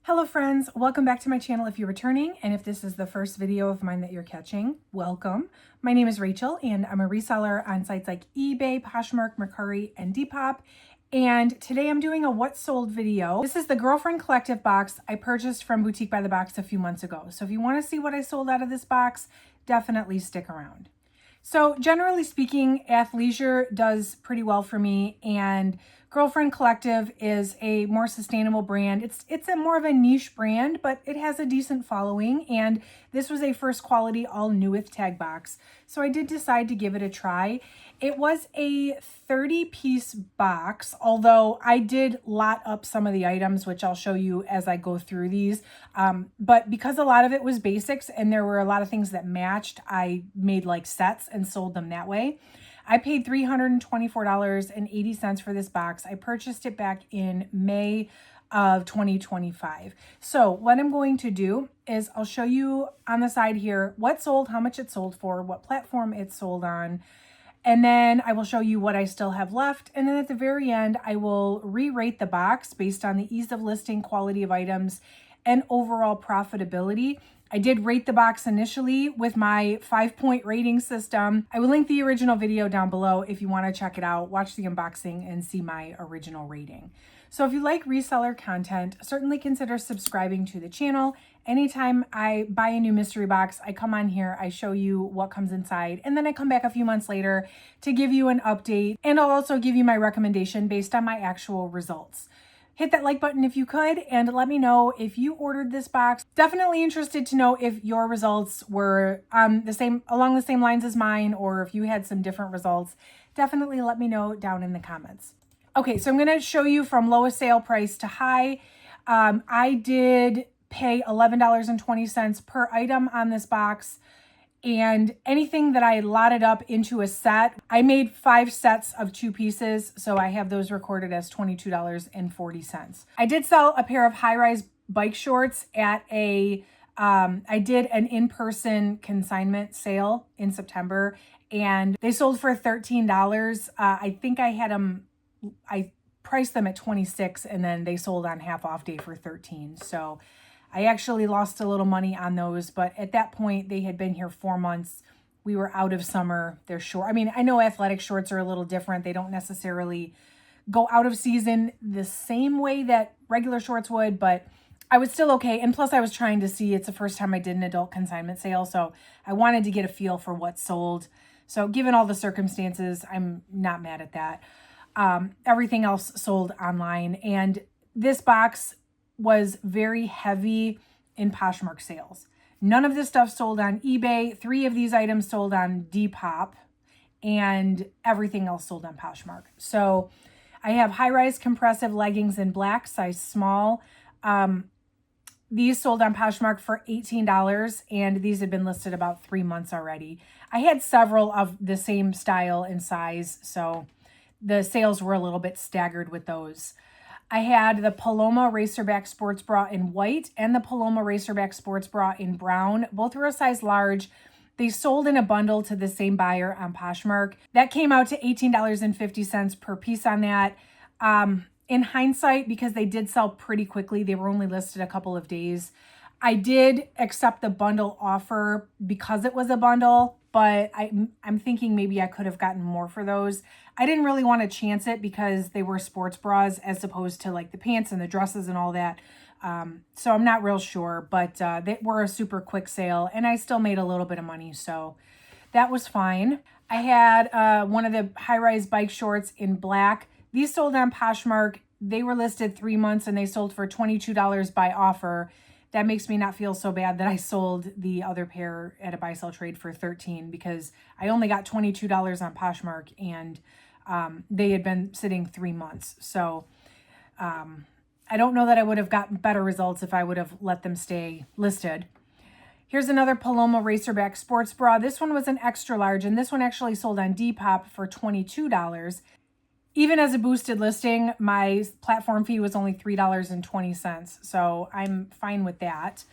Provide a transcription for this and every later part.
Hello friends, welcome back to my channel if you're returning, and if this is the first video of mine that you're catching, welcome. My name is Rachel and I'm a reseller on sites like eBay, Poshmark, Mercari, and Depop. And today I'm doing a what sold video. This is the Girlfriend Collective box I purchased from Boutique by the Box a few months ago. So if you want to see what I sold out of this box, definitely stick around. So generally speaking, athleisure does pretty well for me, and Girlfriend Collective is a more sustainable brand. It's a more of a niche brand, but it has a decent following, and this was a first quality all new with tag box. So I did decide to give it a try. It was a 30-piece box, although I did lot up some of the items, which I'll show you as I go through these. But because a lot of it was basics and there were a lot of things that matched, I made like sets and sold them that way. I paid $324.80 for this box. I purchased it back in May of 2025. So what I'm going to do is I'll show you on the side here what sold, how much it sold for, what platform it sold on, and then I will show you what I still have left. And then at the very end, I will re-rate the box based on the ease of listing, quality of items, and overall profitability. I did rate the box initially with my 5-point rating system. I will link the original video down below if you want to check it out, watch the unboxing, and see my original rating. So if you like reseller content, certainly consider subscribing to the channel. Anytime I buy a new mystery box, I come on here, I show you what comes inside, and then I come back a few months later to give you an update, and I'll also give you my recommendation based on my actual results. Hit that like button if you could, and let me know if you ordered this box. Definitely interested to know if your results were along the same lines as mine, or if you had some different results. Definitely let me know down in the comments. Okay, so I'm going to show you from lowest sale price to high. I did pay $11.20 per item on this box. And anything that I lotted up into a set, I made 5 sets of 2 pieces. So I have those recorded as $22.40. I did sell a pair of high-rise bike shorts at I did an in-person consignment sale in September, and they sold for $13. I think I priced them at $26, and then they sold on half off day for $13. So I actually lost a little money on those, but at that point they had been here 4 months. We were out of summer. They're short. I mean, I know athletic shorts are a little different. They don't necessarily go out of season the same way that regular shorts would, but I was still okay. And plus I was trying to see, it's the first time I did an adult consignment sale, so I wanted to get a feel for what sold. So given all the circumstances, I'm not mad at that. Everything else sold online, and this box was very heavy in Poshmark sales. None of this stuff sold on eBay. 3 of these items sold on Depop, and everything else sold on Poshmark. So I have high-rise compressive leggings in black, size small. These sold on Poshmark for $18, and these had been listed about 3 months already. I had several of the same style and size, so the sales were a little bit staggered with those. I had the Paloma Racerback Sports Bra in white and the Paloma Racerback Sports Bra in brown. Both were a size large. They sold in a bundle to the same buyer on Poshmark. That came out to $18.50 per piece on that. In hindsight, because they did sell pretty quickly, they were only listed a couple of days, I did accept the bundle offer because it was a bundle, but I'm thinking maybe I could have gotten more for those. I didn't really want to chance it because they were sports bras as opposed to like the pants and the dresses and all that. So I'm not real sure, but they were a super quick sale, and I still made a little bit of money, so that was fine. I had one of the high-rise bike shorts in black. These sold on Poshmark. They were listed 3 months, and they sold for $22 by offer. That makes me not feel so bad that I sold the other pair at a buy-sell trade for $13, because I only got $22 on Poshmark, and they had been sitting 3 months. So I don't know that I would have gotten better results if I would have let them stay listed. Here's another Paloma Racerback Sports Bra. This one was an extra large, and this one actually sold on Depop for $22. Even as a boosted listing, my platform fee was only $3.20, so I'm fine with that.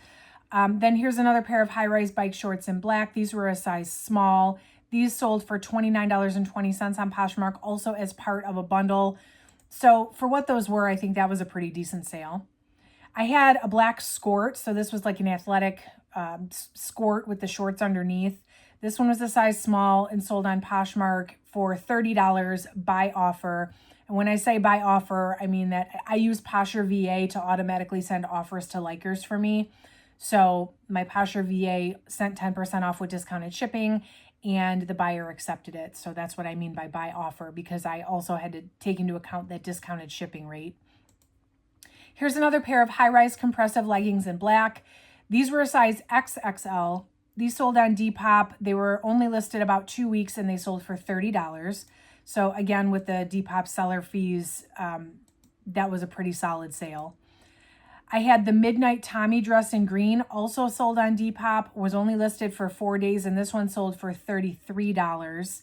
Then here's another pair of high-rise bike shorts in black. These were a size small. These sold for $29.20 on Poshmark, also as part of a bundle. So for what those were, I think that was a pretty decent sale. I had a black skirt. So this was like an athletic skirt with the shorts underneath. This one was a size small and sold on Poshmark for $30 by offer. And when I say by offer, I mean that I use Posher VA to automatically send offers to likers for me. So my Posher VA sent 10% off with discounted shipping, and the buyer accepted it. So that's what I mean by offer, because I also had to take into account that discounted shipping rate. Here's another pair of high-rise compressive leggings in black. These were a size XXL. These sold on Depop. They were only listed about 2 weeks and they sold for $30. So again, with the Depop seller fees, that was a pretty solid sale. I had the Midnight Tommy dress in green, also sold on Depop, was only listed for 4 days, and this one sold for $33.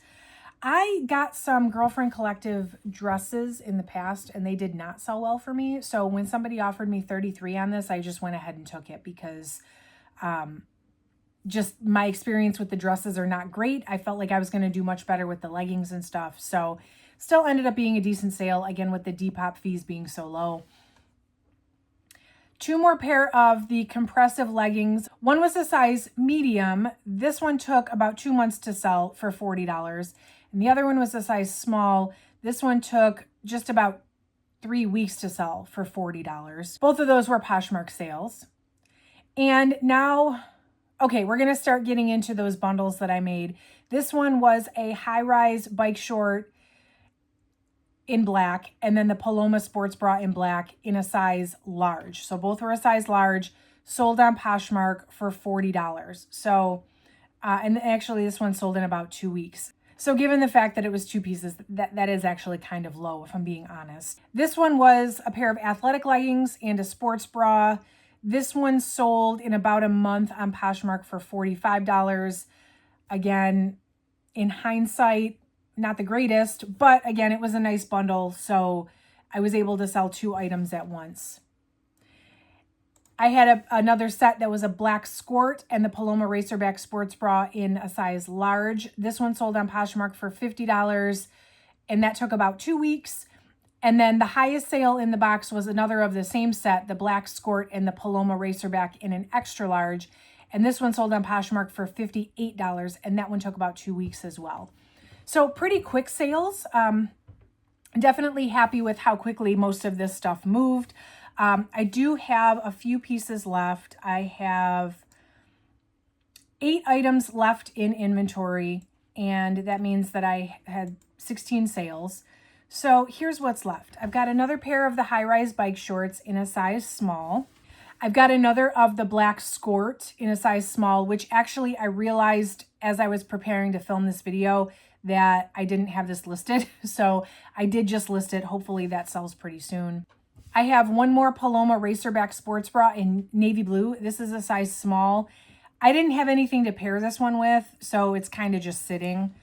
I got some Girlfriend Collective dresses in the past, and they did not sell well for me. So when somebody offered me $33 on this, I just went ahead and took it because just my experience with the dresses are not great. I felt like I was going to do much better with the leggings and stuff. So still ended up being a decent sale, again, with the Depop fees being so low. 2 more pair of the compressive leggings. One was a size medium. This one took about 2 months to sell for $40. And the other one was a size small. This one took just about 3 weeks to sell for $40. Both of those were Poshmark sales. And now, okay, we're going to start getting into those bundles that I made. This one was a high-rise bike short in black, and then the Paloma sports bra in black in a size large. So both were a size large, sold on Poshmark for $40. So, and actually this one sold in about 2 weeks. So given the fact that it was 2 pieces, that is actually kind of low, if I'm being honest. This one was a pair of athletic leggings and a sports bra. This one sold in about a month on Poshmark for $45. Again, in hindsight, not the greatest, but again, it was a nice bundle, so I was able to sell 2 items at once. I had another set that was a black skirt and the Paloma Racerback sports bra in a size large. This one sold on Poshmark for $50, and that took about 2 weeks. And then the highest sale in the box was another of the same set, the black skirt and the Paloma Racerback in an extra large. And this one sold on Poshmark for $58, and that one took about 2 weeks as well. So pretty quick sales. Definitely happy with how quickly most of this stuff moved. I do have a few pieces left. I have 8 items left in inventory, and that means that I had 16 sales. So here's what's left. I've got another pair of the high-rise bike shorts in a size small. I've got another of the black skirt in a size small, which actually I realized as I was preparing to film this video that I didn't have this listed. So I did just list it. Hopefully that sells pretty soon. I have one more Paloma Racerback sports bra in navy blue. This is a size small. I didn't have anything to pair this one with, so it's kind of just sitting.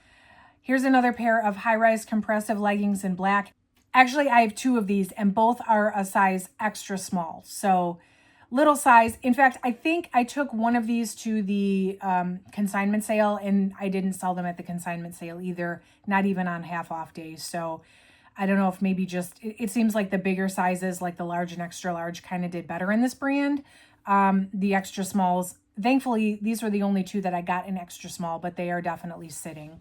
Here's another pair of high-rise compressive leggings in black. Actually, I have 2 of these, and both are a size extra small. So little size. In fact, I think I took one of these to the consignment sale, and I didn't sell them at the consignment sale either, not even on half off days. So I don't know if maybe just, it seems like the bigger sizes, like the large and extra large, kind of did better in this brand. The extra smalls, thankfully, these were the only 2 that I got in extra small, but they are definitely sitting.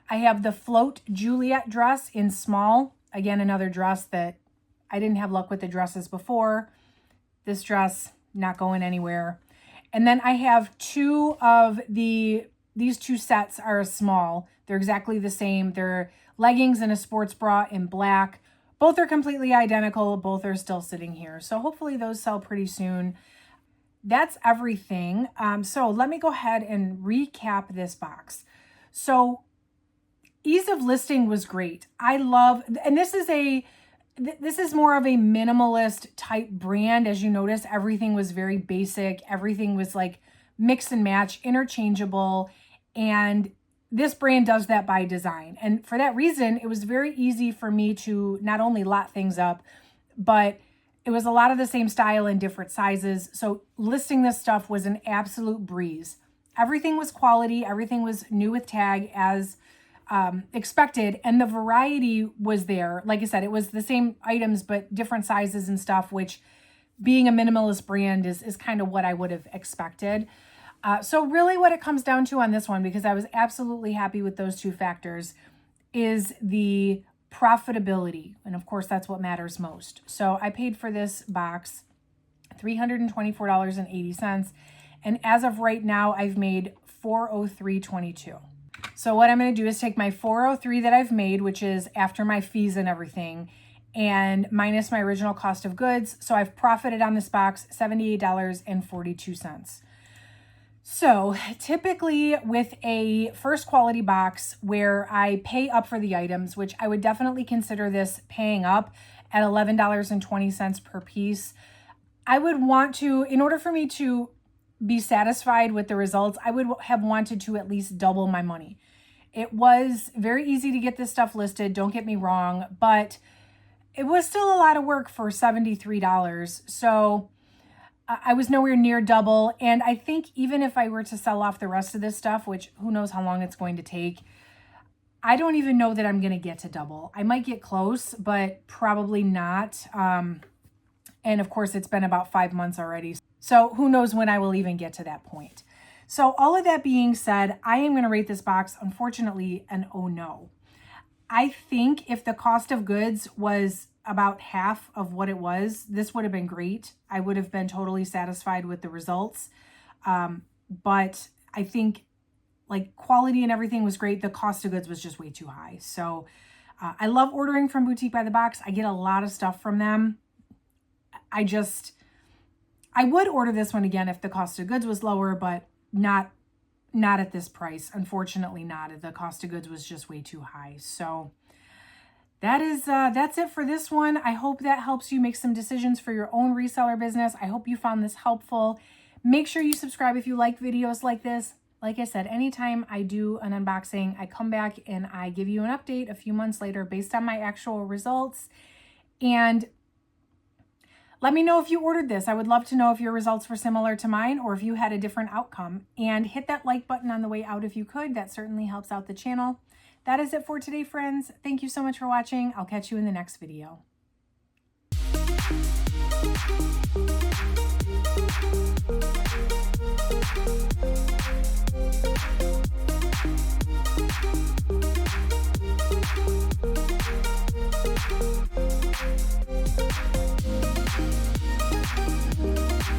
I have the Float Juliet dress in small. Again, another dress that I didn't have luck with the dresses before. This dress, not going anywhere. And then I have 2 of these 2 sets are small. They're exactly the same. They're leggings and a sports bra in black. Both are completely identical. Both are still sitting here. So hopefully those sell pretty soon. That's everything. So let me go ahead and recap this box. So ease of listing was great. I love, and this is more of a minimalist type brand. As you notice, everything was very basic. Everything was like mix and match, interchangeable. And this brand does that by design. And for that reason, it was very easy for me to not only lot things up, but it was a lot of the same style in different sizes. So listing this stuff was an absolute breeze. Everything was quality. Everything was new with tag as expected, and the variety was there. Like I said, it was the same items but different sizes and stuff, which being a minimalist brand is kind of what I would have expected. So really what it comes down to on this one, because I was absolutely happy with those two factors, is the profitability. And of course, that's what matters most. So I paid for this box $324.80. And as of right now, I've made $403.22. So what I'm going to do is take my $403 that I've made, which is after my fees and everything, and minus my original cost of goods. So I've profited on this box $78.42. So typically with a first quality box where I pay up for the items, which I would definitely consider this paying up at $11.20 per piece, I would want to, in order for me to be satisfied with the results, I would have wanted to at least double my money. It was very easy to get this stuff listed, don't get me wrong, but it was still a lot of work for $73. So I was nowhere near double. And I think even if I were to sell off the rest of this stuff, which who knows how long it's going to take, I don't even know that I'm going to get to double. I might get close, but probably not. And of course, it's been about 5 months already. So who knows when I will even get to that point. So all of that being said, I am going to rate this box, unfortunately, an oh no. I think if the cost of goods was about half of what it was, this would have been great. I would have been totally satisfied with the results. But I think like quality and everything was great. The cost of goods was just way too high. So I love ordering from Boutique by the Box. I get a lot of stuff from them. I would order this one again if the cost of goods was lower, but not at this price. Unfortunately not. The cost of goods was just way too high. So that's it for this one. I hope that helps you make some decisions for your own reseller business. I hope you found this helpful. Make sure you subscribe if you like videos like this. Like I said, anytime I do an unboxing, I come back and I give you an update a few months later based on my actual results. And let me know if you ordered this. I would love to know if your results were similar to mine or if you had a different outcome. And hit that like button on the way out if you could. That certainly helps out the channel. That is it for today, friends. Thank you so much for watching. I'll catch you in the next video.